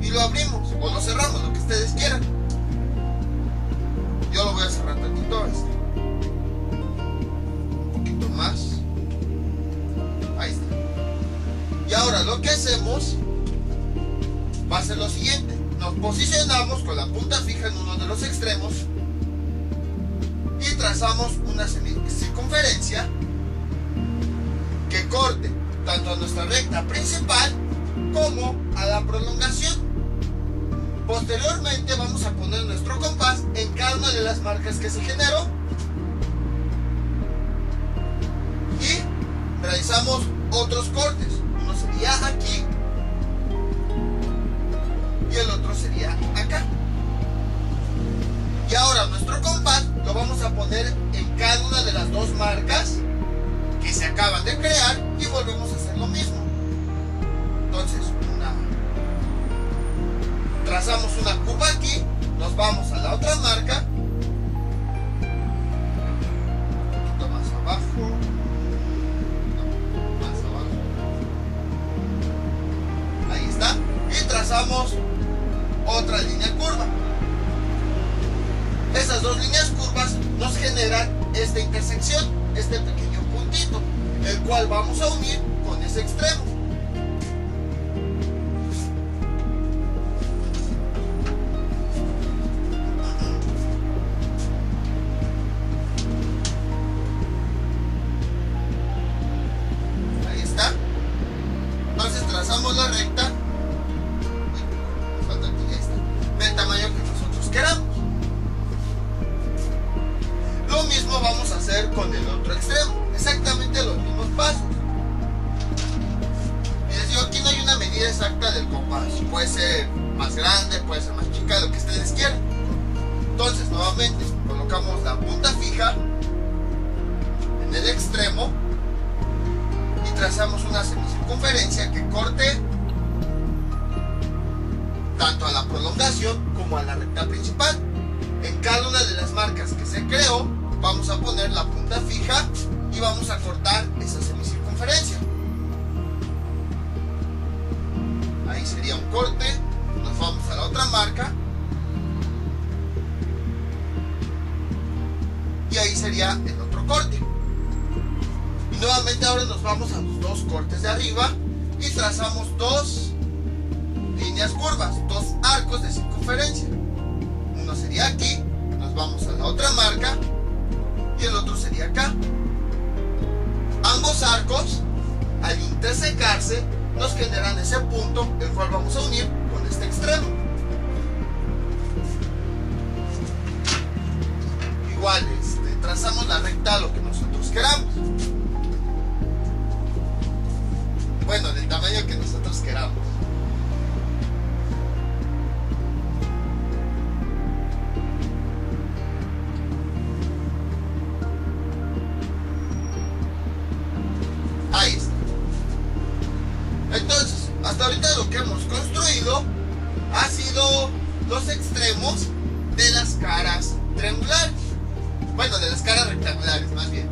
y lo abrimos o lo cerramos, lo que ustedes quieran. Yo lo voy a cerrar tantito un poquito más. Ahí está. Y ahora lo que hacemos va a ser lo siguiente. Nos posicionamos con la punta fija en uno de los extremos y trazamos una circunferencia que corte tanto a nuestra recta principal como a la prolongación. Posteriormente vamos a poner nuestro compás en cada una de las marcas que se generó y realizamos otros cortes. Uno sería aquí y el otro sería acá. Y ahora nuestro compás lo vamos a poner en cada una de las 2 marcas que se acaban de crear y volvemos a hacer lo mismo. Entonces, 1, trazamos una curva aquí, nos vamos a la otra marca, un poquito más abajo, no, más abajo, ahí está, y trazamos otra línea curva. Esas dos líneas curvas nos generan esta intersección, este pequeño puntito, el cual vamos a unir con ese extremo. Ahí está. Entonces trazamos la recta. Falta aquí, ya está. Del tamaño que nosotros queramos. Lo mismo vamos a hacer con el otro extremo, exactamente los mismos pasos. Y les digo, aquí no hay una medida exacta del compás, puede ser más grande, puede ser más chica, lo que ustedes quieran. Entonces nuevamente colocamos la punta fija en el extremo y trazamos una semicircunferencia que corte tanto a la prolongación como a la recta principal. En cada una de las marcas que se creó vamos a poner la punta fija y vamos a cortar esa semicircunferencia. Ahí sería un corte, nos vamos a la otra marca y ahí sería el otro corte. Y nuevamente ahora nos vamos a los dos cortes de arriba y trazamos dos líneas curvas, dos arcos de circunferencia. Uno sería aquí, nos vamos a la otra marca y el otro sería acá. Ambos arcos, al intersecarse, nos generan ese punto, el cual vamos a unir con este extremo. Igual, trazamos la recta a lo que nosotros queramos. Bueno, del tamaño que nosotros queramos. Ahí está. Entonces, hasta ahorita lo que hemos construido ha sido los extremos de las caras triangulares. Bueno, de las caras rectangulares más bien.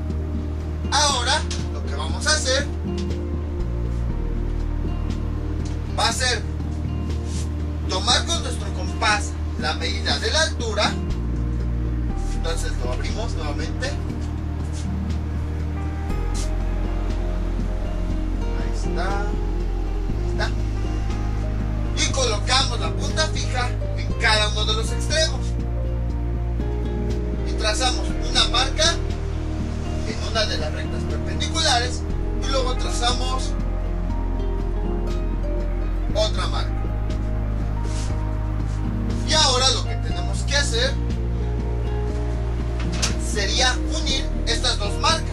Ahora, lo que vamos a hacer va a ser tomar con nuestro compás la medida de la altura. Entonces lo abrimos nuevamente. Ahí está. Y colocamos la punta fija en cada uno de los extremos. Y trazamos una marca en una de las rectas perpendiculares y luego trazamos otra marca. Y ahora lo que tenemos que hacer sería unir estas dos marcas.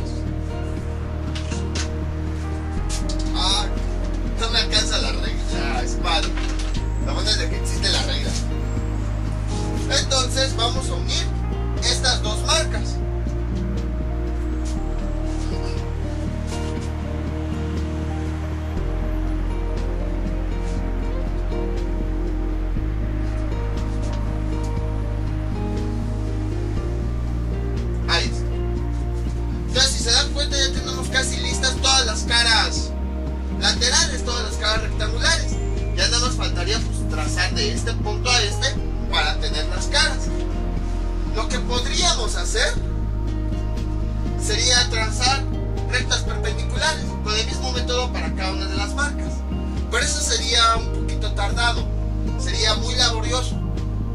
No me alcanza la regla, es malo. Lo bueno es de que existe la regla. Entonces vamos a unir estas dos marcas. Ahí está. Entonces, si se dan cuenta, ya tenemos casi listas todas las caras laterales, todas las caras rectangulares. Ya nada más faltaría pues trazar de este punto a este para tener las caras. Lo que podríamos hacer sería trazar rectas perpendiculares con el mismo método para cada una de las marcas, pero eso sería un poquito tardado, sería muy laborioso.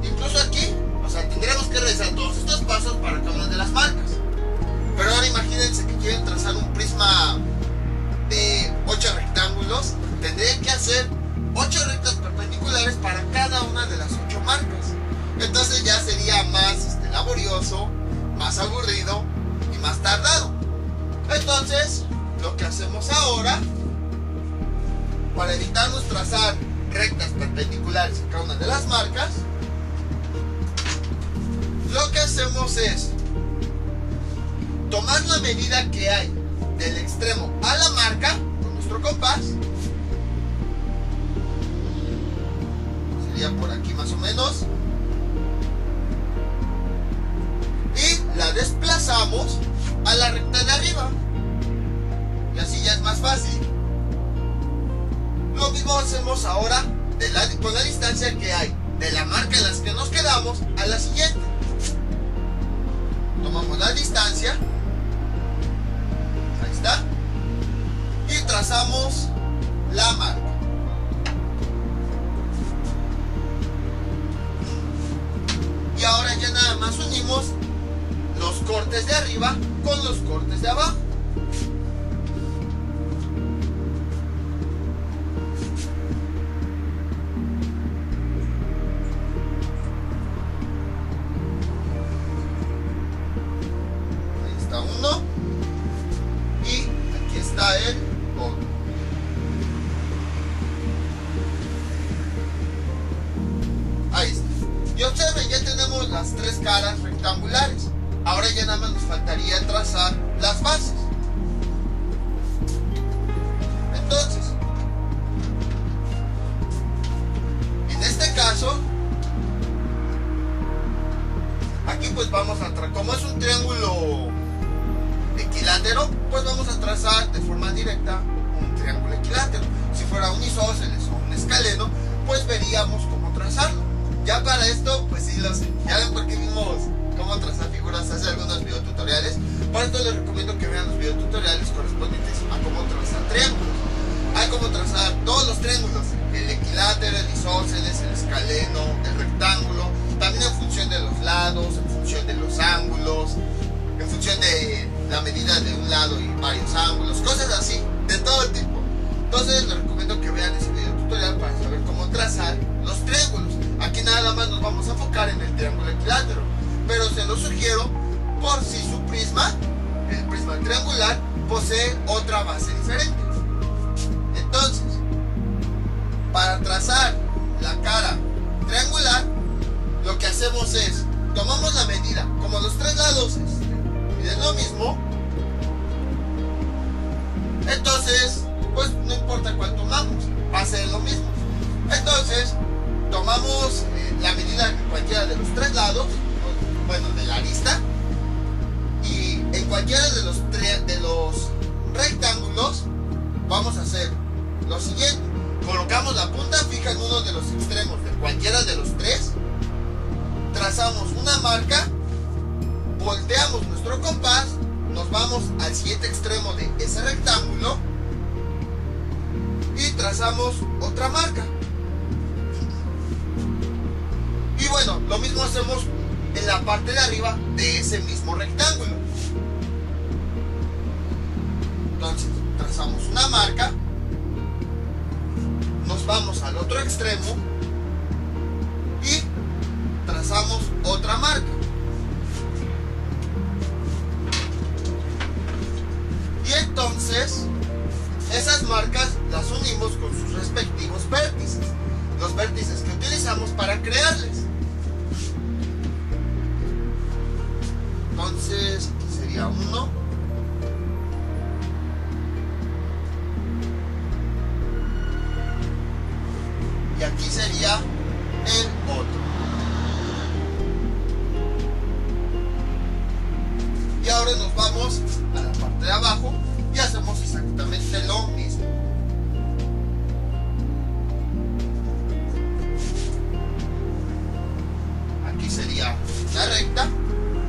Incluso aquí, o sea, tendríamos que realizar todos estos pasos para cada una de las marcas. Pero ahora imagínense que quieren trazar un prisma de 8 rectángulos, tendrían que hacer 8 rectas perpendiculares para cada una de las 8 marcas. Entonces ya sería más laborioso, más aburrido y más tardado. Entonces, lo que hacemos ahora, para evitarnos trazar rectas perpendiculares en cada una de las marcas, lo que hacemos es tomar la medida que hay del extremo a la marca con nuestro compás. sería por aquí más o menos. Y la desplazamos a la recta de arriba. Y así ya es más fácil. Lo mismo hacemos ahora con la distancia que hay de la marca en la que nos quedamos a la siguiente. Tomamos la distancia. Ahí está. Y trazamos la marca. Y ahora ya nada más unimos los cortes de arriba con los cortes de abajo. Ahí está uno. Y aquí está el otro. Ahí está. Y observen, ya tenemos las tres caras rectangulares. Ahora ya nada más nos faltaría trazar las bases. Entonces, en este caso, aquí pues vamos a trazar, como es un triángulo equilátero, pues vamos a trazar de forma directa un triángulo equilátero. Si fuera un isósceles o un escaleno, pues veríamos cómo trazarlo. Ya para esto, pues sí lo sé. Ya ven por qué vimos cómo trazar figuras hace algunos videotutoriales. Para esto les recomiendo que vean los videotutoriales correspondientes a cómo trazar triángulos. Hay cómo trazar todos los triángulos: el equilátero, el isósceles, el escaleno, el rectángulo. También en función de los lados, en función de los ángulos, en función de la medida de un lado y varios ángulos, cosas así, de todo tipo. Entonces les recomiendo que vean ese videotutorial para saber cómo trazar los triángulos. Aquí nada más nos vamos a enfocar en el triángulo equilátero, pero se lo sugiero por si su prisma, el prisma triangular, posee otra base diferente. Entonces, para trazar la cara triangular, lo que hacemos es, tomamos la medida, como los tres lados miden lo mismo, entonces, pues no importa cuál tomamos, va a ser lo mismo. Entonces, tomamos la medida en cualquiera de los tres lados, bueno, de la arista, y en cualquiera de los rectángulos vamos a hacer lo siguiente: colocamos la punta fija en uno de los extremos de cualquiera de los tres, trazamos una marca, volteamos nuestro compás, nos vamos al siguiente extremo de ese rectángulo y trazamos otra marca. Y bueno, lo mismo hacemos en la parte de arriba de ese mismo rectángulo. Entonces, trazamos una marca, nos vamos al otro extremo y trazamos otra marca. Y entonces, esas marcas las unimos con sus respectivos vértices, los vértices que utilizamos para crearles. Entonces, aquí sería uno. Y aquí sería el otro. Y ahora nos vamos a la parte de abajo y hacemos exactamente lo mismo. Aquí sería la recta.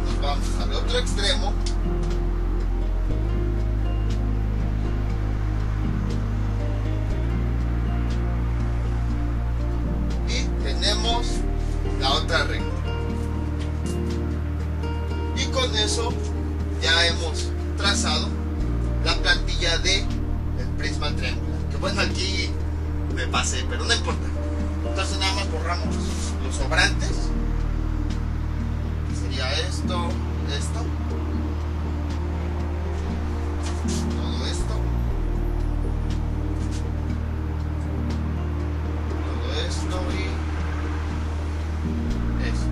Nos vamos al otro extremo. Y tenemos la otra recta. Y con eso ya hemos trazado la plantilla de el prisma triangular. Que bueno, aquí me pasé, pero no importa. Entonces nada más borramos los sobrantes. Sería esto, esto, todo esto, todo esto y esto.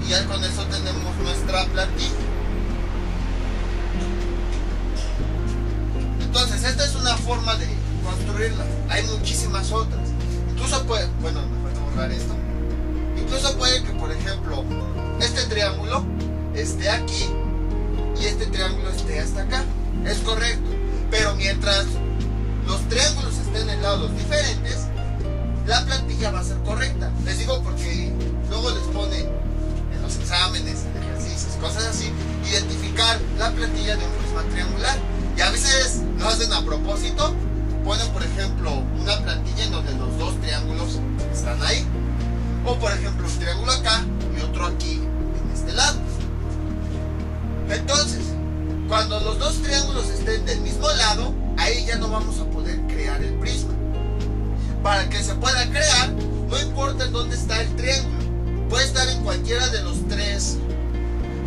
Y ya con eso tenemos nuestra plantilla. Entonces esta es una forma de construir construirla. Hay muchísimas otras. Incluso puede, bueno, me falta borrar esto. Incluso puede que, por ejemplo, este triángulo esté aquí y este triángulo esté hasta acá. Es correcto. Pero mientras los triángulos estén en lados diferentes, la plantilla va a ser correcta. Les digo porque luego les pone en los exámenes, en ejercicios, cosas así, identificar la plantilla de un prisma triangular. Y a veces lo hacen a propósito. Ponen, por ejemplo, una plantilla en donde los dos triángulos están ahí. O, por ejemplo, un triángulo acá y otro aquí en este lado. Entonces, cuando los dos triángulos estén del mismo lado, ahí ya no vamos a poder crear el prisma. Para que se pueda crear, no importa en dónde está el triángulo. Puede estar en cualquiera de los tres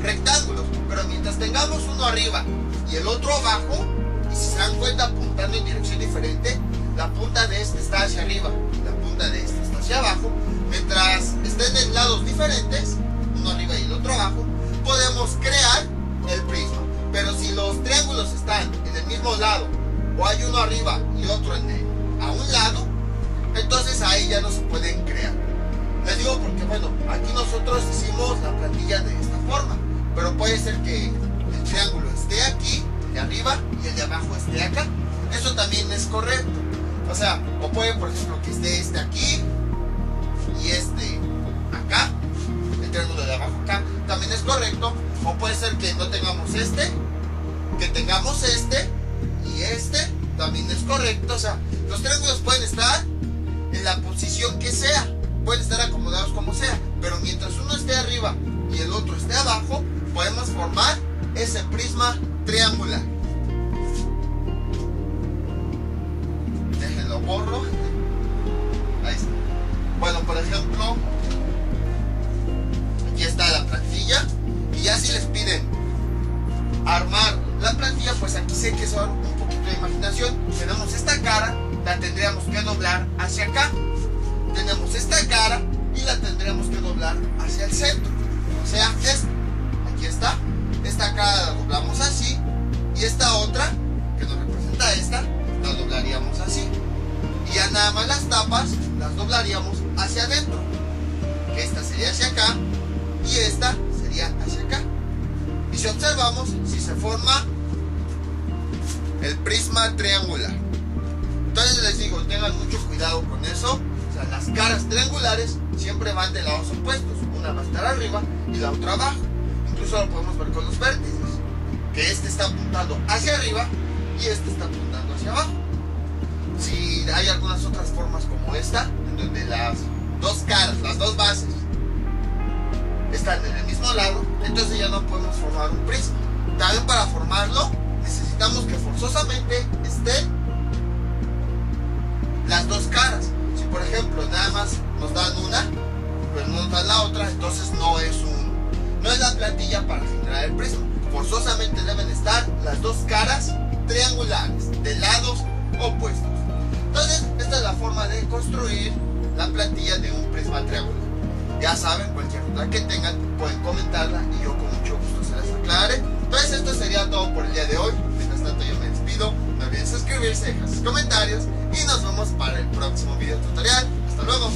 rectángulos. Pero mientras tengamos uno arriba y el otro abajo, y si se dan cuenta apuntando en dirección diferente, la punta de este está hacia arriba y la punta de este está hacia abajo. Mientras estén en lados diferentes, uno arriba y el otro abajo, podemos crear el prisma. Pero si los triángulos están en el mismo lado, o hay uno arriba y otro a un lado, entonces ahí ya no se pueden crear. Les digo porque, bueno, aquí nosotros hicimos la plantilla de esta forma, pero puede ser que el triángulo esté aquí, el de arriba, y el de abajo esté acá. Eso también es correcto. O sea, o puede, por ejemplo, que esté este aquí y este acá, el triángulo de abajo acá, también es correcto. O puede ser que no tengamos este, que tengamos este y este, también es correcto. O sea, los triángulos pueden estar en la posición que sea, pueden estar acomodados como sea, pero mientras uno esté arriba y el otro esté abajo, podemos formar ese prisma triangular. Déjenlo borro. Ahí está. Bueno, por ejemplo, aquí está la plantilla. Y ya si les piden armar la plantilla, pues aquí sé que son un poquito de imaginación. Tenemos esta cara, la tendríamos que doblar hacia acá. Tenemos esta cara y la tendríamos que doblar hacia el centro. O sea, aquí está. Esta cara la doblamos así. Y esta otra, que nos representa esta, la doblaríamos así. Y ya nada más las tapas las doblaríamos hacia adentro. Que esta sería hacia acá y esta sería hacia acá. Y si observamos, si se forma el prisma triangular. Entonces les digo, tengan mucho cuidado con eso. O sea, las caras triangulares siempre van de lados opuestos. Una va a estar arriba y la otra abajo. Incluso lo podemos ver con los vértices, que este está apuntando hacia arriba y este está apuntando hacia abajo. Si hay algunas otras formas como esta, en donde las dos caras, las dos bases están en el mismo lado, entonces ya no podemos formar un prisma. También para formarlo necesitamos que forzosamente estén las dos caras. Si por ejemplo nada más nos dan una, pero no nos dan la otra, entonces no es la plantilla para generar el prisma. Forzosamente deben estar las dos caras triangulares de lados opuestos. Entonces esta es la forma de construir la plantilla de un prisma triangular. Ya saben, cualquier duda que tengan pueden comentarla y yo con mucho gusto se las aclararé. Entonces esto sería todo por el día de hoy. Mientras tanto yo me despido. No olviden suscribirse, dejar sus comentarios y nos vemos para el próximo video tutorial. Hasta luego.